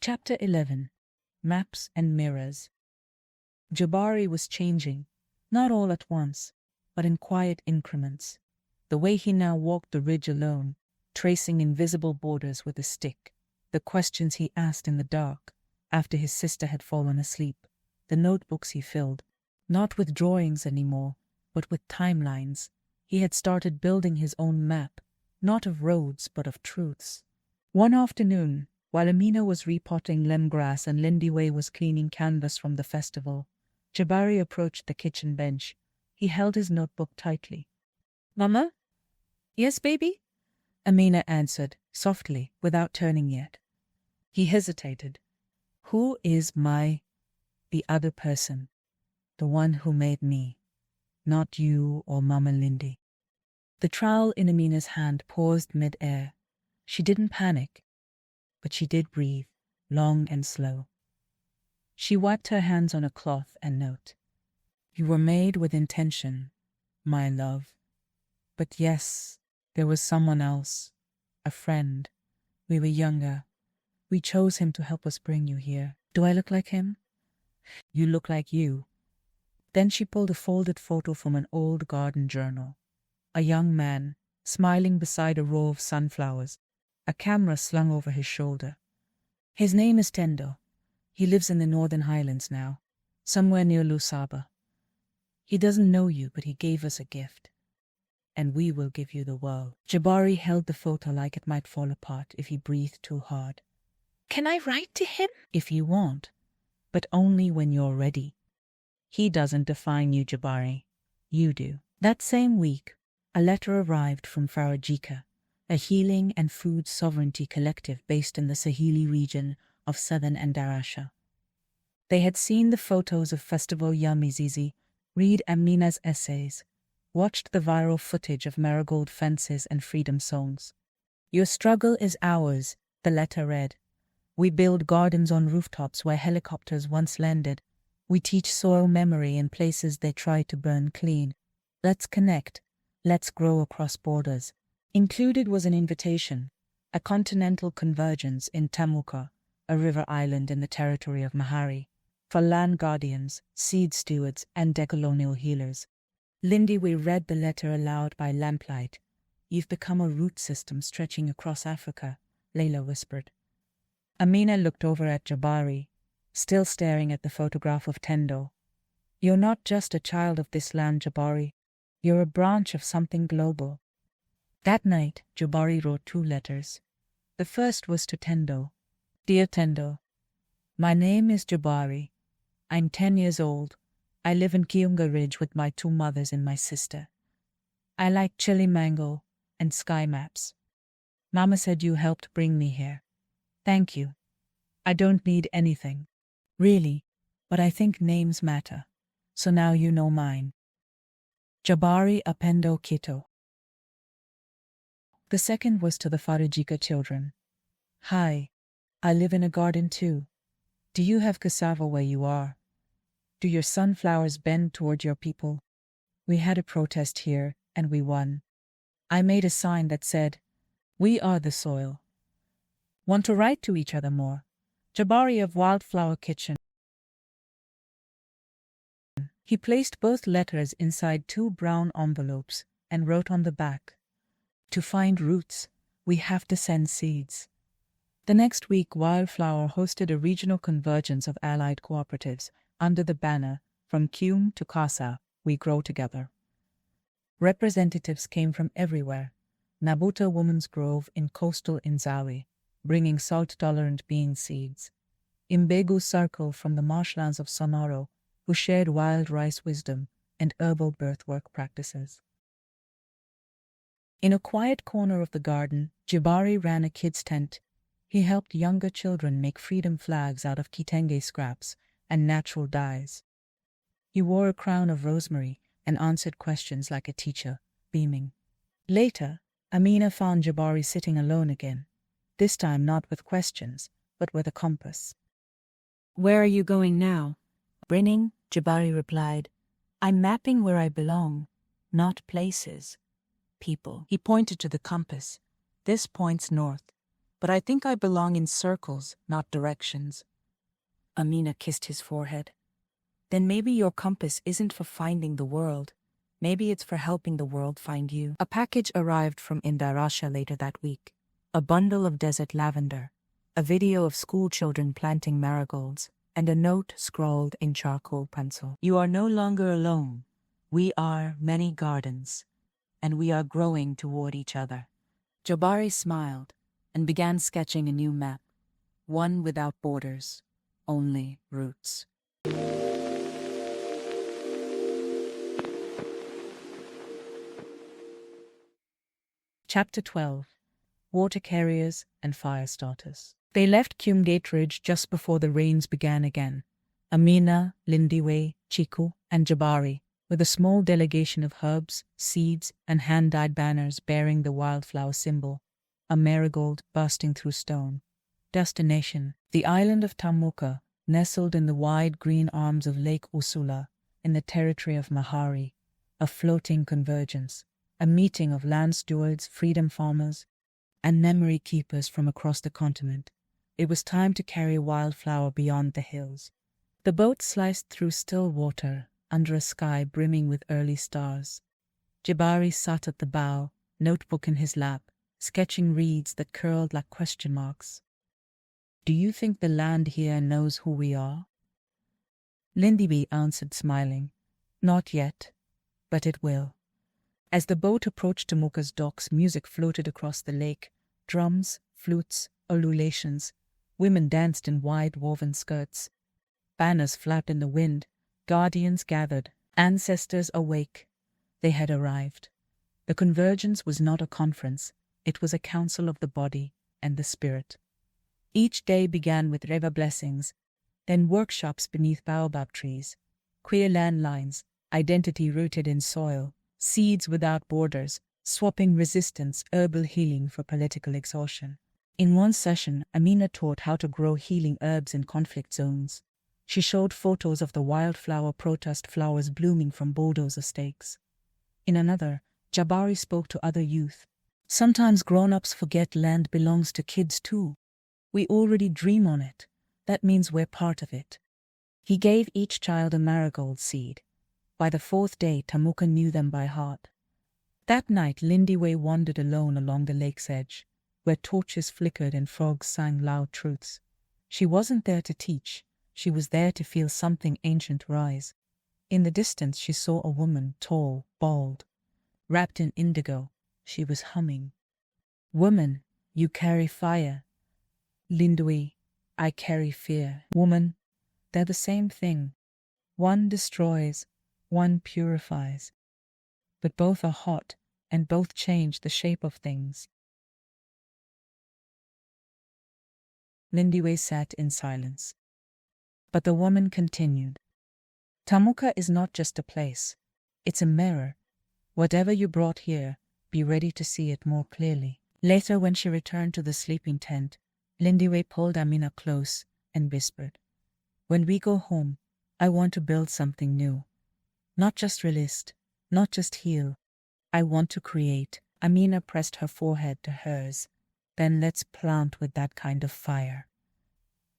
Chapter 11. Maps and Mirrors. Jabari was changing, not all at once, but in quiet increments. The way he now walked the ridge alone, tracing invisible borders with a stick, the questions he asked in the dark after his sister had fallen asleep, the notebooks he filled, not with drawings anymore, but with timelines. He had started building his own map, not of roads but of truths. One afternoon, while Amina was repotting lemongrass and Lindy was cleaning canvas from the festival, Jabari approached the kitchen bench. He held his notebook tightly. "Mama?" "Yes, baby?" Amina answered, softly, without turning yet. He hesitated. "Who is the other person? The one who made me. Not you or Mama Lindy." The trowel in Amina's hand paused mid-air. She didn't panic, but she did breathe, long and slow. She wiped her hands on a cloth and note. "You were made with intention, my love. But yes, there was someone else, a friend. We were younger. We chose him to help us bring you here. Do I look like him?" "You look like you." Then she pulled a folded photo from an old garden journal. A young man, smiling beside a row of sunflowers, a camera slung over his shoulder. "His name is Tendo. He lives in the Northern Highlands now, somewhere near Lusaba. He doesn't know you, but he gave us a gift. And we will give you the world." Jabari held the photo like it might fall apart if he breathed too hard. "Can I write to him?" "If you want, but only when you're ready. He doesn't define you, Jabari. You do." That same week, a letter arrived from Farajika, a healing and food sovereignty collective based in the Saheli region of southern Andarasha. They had seen the photos of Festival Yamizizi, read Amina's essays, watched the viral footage of marigold fences and freedom songs. "Your struggle is ours," the letter read. "We build gardens on rooftops where helicopters once landed. We teach soil memory in places they try to burn clean. Let's connect. Let's grow across borders." Included was an invitation, a continental convergence in Tamuka, a river island in the territory of Mahari, for land guardians, seed stewards, and decolonial healers. Lindy read the letter aloud by lamplight. "You've become a root system stretching across Africa," Layla whispered. Amina looked over at Jabari, still staring at the photograph of Tendo. "You're not just a child of this land, Jabari. You're a branch of something global." That night, Jabari wrote 2 letters. The first was to Tendo. "Dear Tendo, my name is Jabari. I'm 10 years old. I live in Kiunga Ridge with my 2 mothers and my sister. I like chili mango and sky maps. Mama said you helped bring me here. Thank you. I don't need anything, really, but I think names matter. So now you know mine. Jabari Apendo Kito." The second was to the Farajika children. "Hi, I live in a garden too. Do you have cassava where you are? Do your sunflowers bend toward your people? We had a protest here and we won. I made a sign that said, 'We are the soil.' Want to write to each other more? Jabari of Wildflower Kitchen." He placed both letters inside 2 brown envelopes and wrote on the back, "To find roots, we have to send seeds." The next week, Wildflower hosted a regional convergence of allied cooperatives under the banner, "From Kium to Kasa, we grow together." Representatives came from everywhere. Nabuta Women's Grove in coastal Inzawi, bringing salt-tolerant bean seeds. Imbegu Circle from the marshlands of Sonoro, who shared wild rice wisdom and herbal birthwork practices. In a quiet corner of the garden, Jabari ran a kids' tent. He helped younger children make freedom flags out of kitenge scraps and natural dyes. He wore a crown of rosemary and answered questions like a teacher, beaming. Later, Amina found Jabari sitting alone again, this time not with questions, but with a compass. "Where are you going now?" "Brinning," Jabari replied. "I'm mapping where I belong, not places. People." He pointed to the compass. "This points north. But I think I belong in circles, not directions. Amina kissed his forehead. Then maybe your compass isn't for finding the world. Maybe it's for helping the world find you. A package arrived from Indarasha later that week. A bundle of desert lavender, a video of school children planting marigolds, and a note scrawled in charcoal pencil. You are no longer alone. We are many gardens, and we are growing toward each other. Jabari smiled and began sketching a new map, one without borders, only roots. Chapter 12. Water Carriers and Fire Starters. They left Kiunga Ridge just before the rains began again. Amina, Lindiwe, Chiku, and Jabari, with a small delegation of herbs, seeds, and hand-dyed banners bearing the wildflower symbol, a marigold bursting through stone. Destination: the island of Tamuka, nestled in the wide green arms of Lake Usula, in the territory of Mahari, a floating convergence, a meeting of land stewards, freedom farmers, and memory keepers from across the continent. It was time to carry Wildflower beyond the hills. The boat sliced through still water, under a sky brimming with early stars. Jabari sat at the bow, notebook in his lap, sketching reeds that curled like question marks. Do you think the land here knows who we are? Lindiwe answered, smiling. Not yet, but it will. As the boat approached Tamuka's docks, music floated across the lake. Drums, flutes, ululations. Women danced in wide woven skirts. Banners flapped in the wind. Guardians gathered. Ancestors awake. They had arrived. The convergence was not a conference. It was a council of the body and the spirit. Each day began with Reva blessings, then workshops beneath baobab trees, queer landlines, identity rooted in soil, seeds without borders, swapping resistance, herbal healing for political exhaustion. In one session, Amina taught how to grow healing herbs in conflict zones. She showed photos of the wildflower protest flowers blooming from bulldozer stakes. In another, Jabari spoke to other youth. Sometimes grown-ups forget land belongs to kids too. We already dream on it. That means we're part of it. He gave each child a marigold seed. By the fourth day, Tamuka knew them by heart. That night, Lindiwe wandered alone along the lake's edge, where torches flickered and frogs sang loud truths. She wasn't there to teach. She was there to feel something ancient rise. In the distance, she saw a woman, tall, bald. Wrapped in indigo, she was humming. Woman, you carry fire. Lindiwe, I carry fear. Woman, they're the same thing. One destroys, one purifies. But both are hot, and both change the shape of things. Lindiwe sat in silence. But the woman continued. Tamuka is not just a place. It's a mirror. Whatever you brought here, be ready to see it more clearly. Later, when she returned to the sleeping tent, Lindiwe pulled Amina close and whispered, When we go home, I want to build something new. Not just resist, not just heal. I want to create. Amina pressed her forehead to hers. Then let's plant with that kind of fire.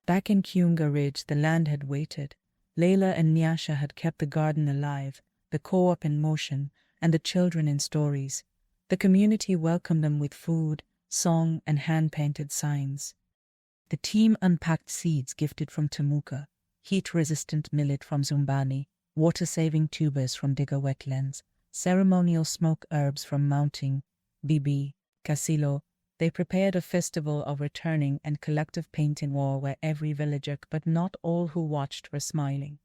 Back in Kiunga Ridge, the land had waited. Layla and Nyasha had kept the garden alive, the co-op in motion, and the children in stories. The community welcomed them with food, song, and hand-painted signs. The team unpacked seeds gifted from Tamuka, heat-resistant millet from Zumbani, water-saving tubers from Digger wetlands, ceremonial smoke herbs from Mounting, Bibi, Casilo. They prepared a festival of returning and collective paint in war where every villager, but not all who watched, were smiling.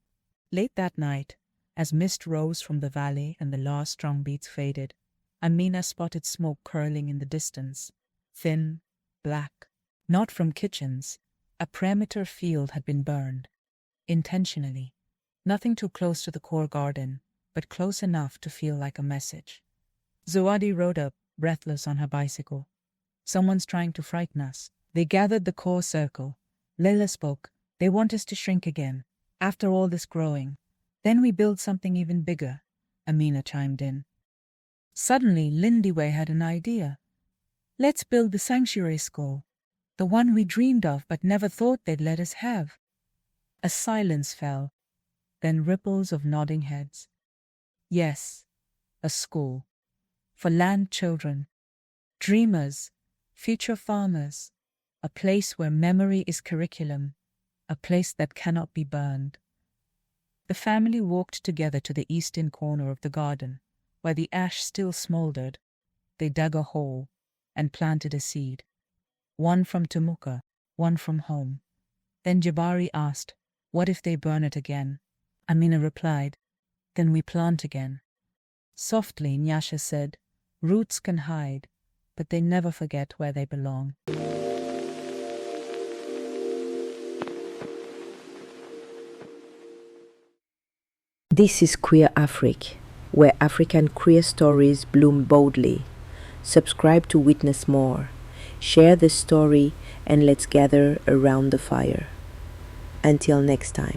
Late that night, as mist rose from the valley and the last drum beats faded, Amina spotted smoke curling in the distance, thin, black. Not from kitchens. A perimeter field had been burned. Intentionally. Nothing too close to the core garden, but close enough to feel like a message. Zawadi rode up, breathless on her bicycle. Someone's trying to frighten us. They gathered the core circle. Layla spoke. They want us to shrink again. After all this growing. Then we build something even bigger, Amina chimed in. Suddenly, Lindiwe had an idea. Let's build the sanctuary school. The one we dreamed of but never thought they'd let us have. A silence fell, then ripples of nodding heads. Yes, a school. For land children. Dreamers, future farmers. A place where memory is curriculum. A place that cannot be burned. The family walked together to the eastern corner of the garden, where the ash still smoldered. They dug a hole and planted a seed. One from Temuka, one from home. Then Jabari asked, "What if they burn it again?" Amina replied, "Then we plant again." Softly, Nyasha said, "Roots can hide, but they never forget where they belong." This is Queer Afrique, where African queer stories bloom boldly. Subscribe to witness more. Share this story and let's gather around the fire. Until next time.